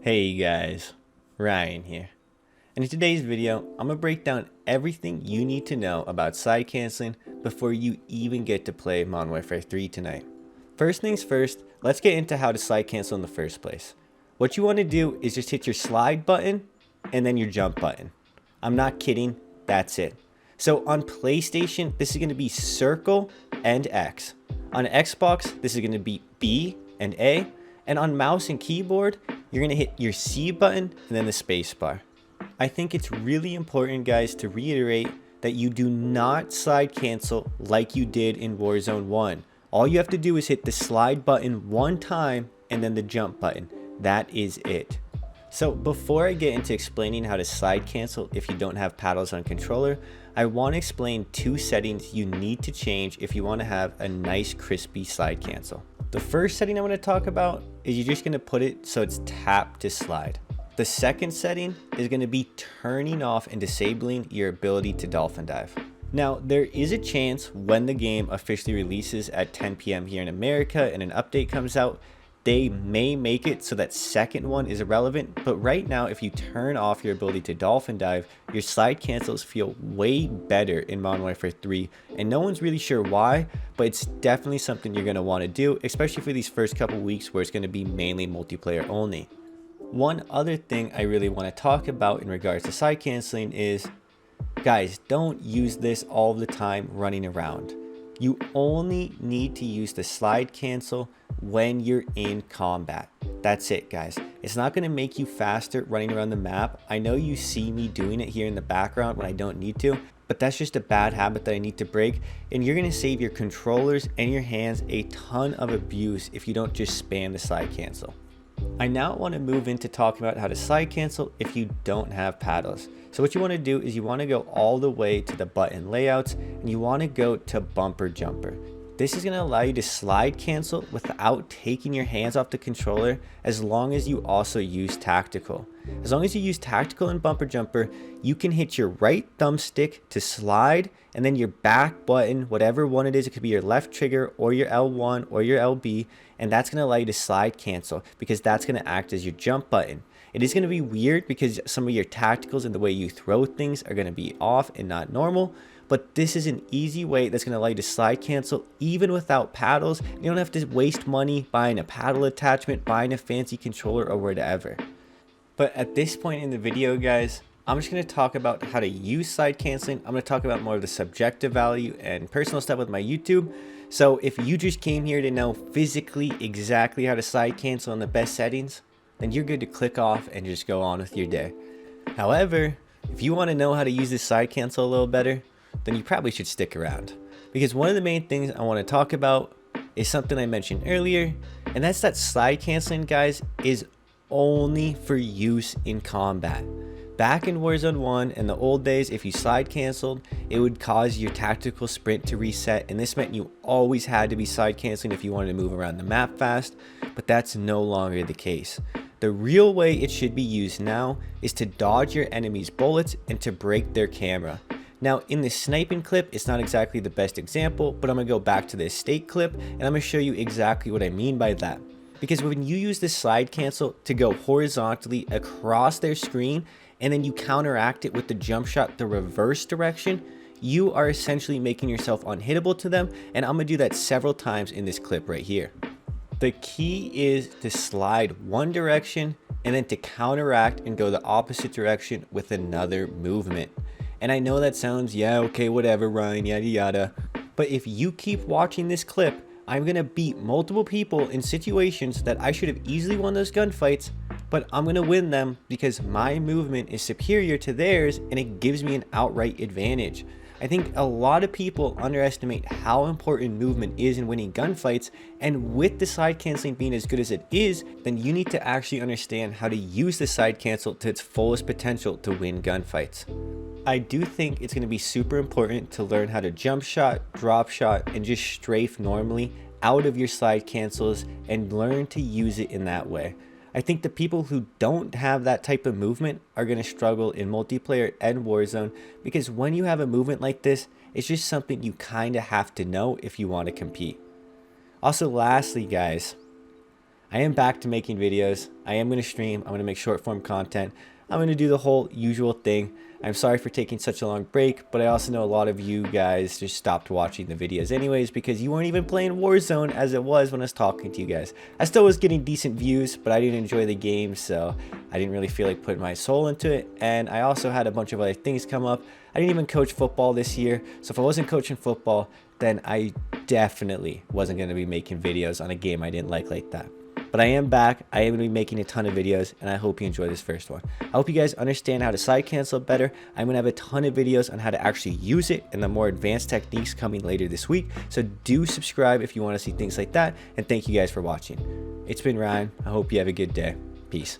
Hey guys, Ryan here. And in today's video, I'm going to break down everything you need to know about side canceling before you even get to play Modern Warfare 3 tonight. First things first, let's get into how to side cancel in the first place. What you want to do is just hit your slide button and then your jump button. I'm not kidding, that's it. So on PlayStation, this is going to be circle and X. On Xbox, this is going to be B and A. And on mouse and keyboard, you're going to hit your C button and then the space bar. I think it's really important, guys, to reiterate that you do not slide cancel like you did in Warzone 1. All you have to do is hit the slide button one time and then the jump button. That is it. So before I get into explaining how to slide cancel if you don't have paddles on controller, I want to explain two settings you need to change if you want to have a nice crispy slide cancel. The first setting I want to talk about is you're just going to put it so it's tap to slide. The second setting is going to be turning off and disabling your ability to dolphin dive. Now, there is a chance when the game officially releases at 10 p.m. here in America and an update comes out, they may make it so that second one is irrelevant, but right now if you turn off your ability to dolphin dive, your slide cancels feel way better in Modern Warfare 3, and no one's really sure why, but it's definitely something you're going to want to do, especially for these first couple weeks where it's going to be mainly multiplayer only. One other thing I really want to talk about in regards to side canceling is, guys, don't use this all the time running around. You only need to use the slide cancel when you're in combat. That's it, guys. It's not going to make you faster running around the map. I know you see me doing it here in the background when I don't need to, but that's just a bad habit that I need to break, and you're going to save your controllers and your hands a ton of abuse if you don't just spam the slide cancel. I now want to move into talking about how to slide cancel if you don't have paddles. So what you want to do is you want to go all the way to the button layouts and you want to go to bumper jumper. This is going to allow you to slide cancel without taking your hands off the controller, as long as you also use tactical. As long as you use tactical and bumper jumper, you can hit your right thumbstick to slide and then your back button, whatever one it is, it could be your left trigger or your L1 or your LB, and that's going to allow you to slide cancel because that's going to act as your jump button. It is going to be weird because some of your tacticals and the way you throw things are going to be off and not normal, but this is an easy way that's going to allow you to slide cancel even without paddles. You don't have to waste money buying a paddle attachment, buying a fancy controller, or whatever. But at this point in the video, guys, I'm just going to talk about how to use slide canceling. I'm going to talk about more of the subjective value and personal stuff with my YouTube. So if you just came here to know physically exactly how to slide cancel in the best settings, then you're good to click off and just go on with your day. However, if you want to know how to use this slide cancel a little better, then you probably should stick around, because one of the main things I want to talk about is something I mentioned earlier, and that's that slide canceling, guys, is only for use in combat. Back in Warzone 1 in the old days, if you slide canceled, it would cause your tactical sprint to reset, and this meant you always had to be slide canceling if you wanted to move around the map fast, but that's no longer the case. The real way it should be used now is to dodge your enemy's bullets and to break their camera. Now, in this sniping clip, it's not exactly the best example, but I'm going to go back to this state clip and I'm going to show you exactly what I mean by that. Because when you use the slide cancel to go horizontally across their screen and then you counteract it with the jump shot the reverse direction, you are essentially making yourself unhittable to them, and I'm going to do that several times in this clip right here. The key is to slide one direction and then to counteract and go the opposite direction with another movement. And I know that sounds, yeah, okay, whatever, Ryan, yada yada. But if you keep watching this clip, I'm going to beat multiple people in situations that I should have easily won those gunfights, but I'm going to win them because my movement is superior to theirs and it gives me an outright advantage. I think a lot of people underestimate how important movement is in winning gunfights, and with the side canceling being as good as it is, then you need to actually understand how to use the side cancel to its fullest potential to win gunfights. I do think it's going to be super important to learn how to jump shot, drop shot, and just strafe normally out of your slide cancels and learn to use it in that way. I think the people who don't have that type of movement are going to struggle in multiplayer and Warzone, because when you have a movement like this, it's just something you kind of have to know if you want to compete. Also, lastly, guys, I am back to making videos. I am going to stream. I'm going to make short form content. I'm going to do the whole usual thing. I'm sorry for taking such a long break, but I also know a lot of you guys just stopped watching the videos anyways because you weren't even playing Warzone as it was when I was talking to you guys. I still was getting decent views, but I didn't enjoy the game, so I didn't really feel like putting my soul into it. And I also had a bunch of other things come up. I didn't even coach football this year, so if I wasn't coaching football, then I definitely wasn't going to be making videos on a game I didn't like that. But I am back. I am going to be making a ton of videos, and I hope you enjoy this first one. I hope you guys understand how to side cancel better. I'm going to have a ton of videos on how to actually use it and the more advanced techniques coming later this week. So do subscribe if you want to see things like that. And thank you guys for watching. It's been Ryan. I hope you have a good day. Peace.